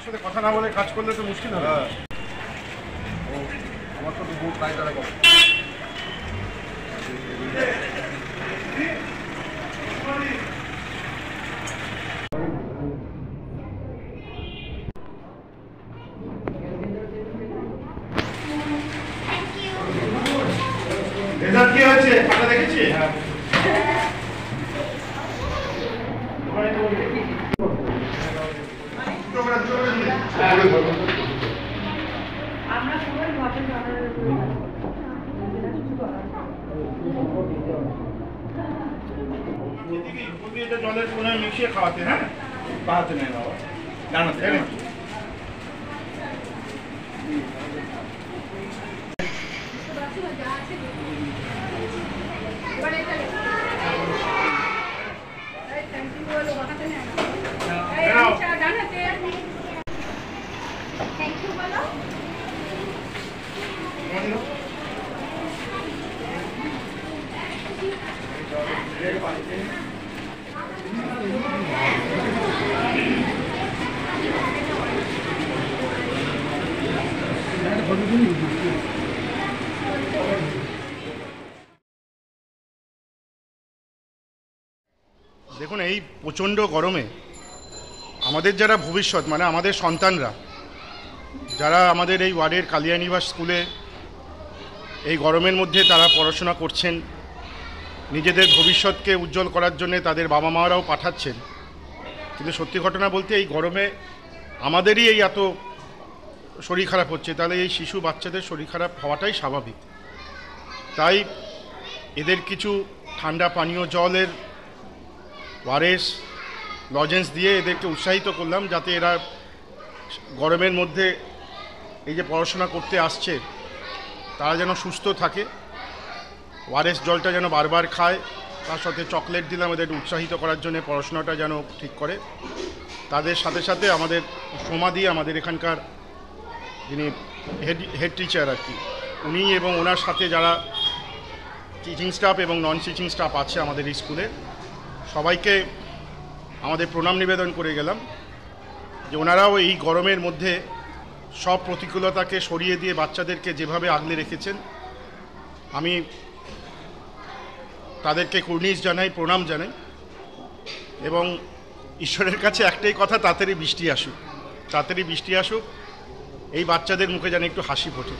আমার সাথে কথা না বলে কাজ করলে তো মুশকিল হবে। আমার তো বহুত তাই তারা করে। রেজাল্ট কি হয়েছে খাতা দেখেছি? হ্যাঁ। জলের কোনে মিশিয়ে খাওয়াতে, হ্যাঁ পাহাতে নেই বাবা, জানাতে দেখুন, এই প্রচণ্ড গরমে আমাদের যারা ভবিষ্যৎ মানে আমাদের সন্তানরা যারা আমাদের এই ওয়ার্ডের কালিয়ানিবাস স্কুলে এই গরমের মধ্যে তারা পড়াশোনা করছেন, নিজেদের ভবিষ্যৎকে উজ্জ্বল করার জন্য তাদের বাবা মারাও পাঠাচ্ছেন, কিন্তু সত্যি ঘটনা বলতে এই গরমে আমাদেরই এই এত শরীর খারাপ হচ্ছে, তাহলে এই শিশু বাচ্চাদের শরীর খারাপ হওয়াটাই স্বাভাবিক। তাই এদের কিছু ঠান্ডা পানীয় জলের ওআরএস লজেন্স দিয়ে এদেরকে উৎসাহিত করলাম, যাতে এরা গরমের মধ্যে এই যে পড়াশোনা করতে আসছে তারা যেন সুস্থ থাকে। ওআরএস জলটা যেন বারবার খায়, তার সাথে চকলেট দিলাম এদের উৎসাহিত করার জন্য পড়াশোনাটা যেন ঠিক করে। তাদের সাথে সাথে আমাদের সমাধি আমাদের এখানকার যিনি হেড টিচার আর কি, উনি এবং ওনার সাথে যারা টিচিং স্টাফ এবং নন টিচিং স্টাফ আছে আমাদের এই স্কুলে, সবাইকে আমাদের প্রণাম নিবেদন করে গেলাম যে ওনারাও এই গরমের মধ্যে সব প্রতিকূলতাকে সরিয়ে দিয়ে বাচ্চাদেরকে যেভাবে আগলে রেখেছেন, আমি তাদেরকে কুর্নিশ জানাই, প্রণাম জানাই এবং ঈশ্বরের কাছে একটাই কথা, তাড়াতাড়ি বৃষ্টি আসুক, তাড়াতাড়ি বৃষ্টি আসুক, এই বাচ্চাদের মুখে যেন একটু হাসি ফোটে।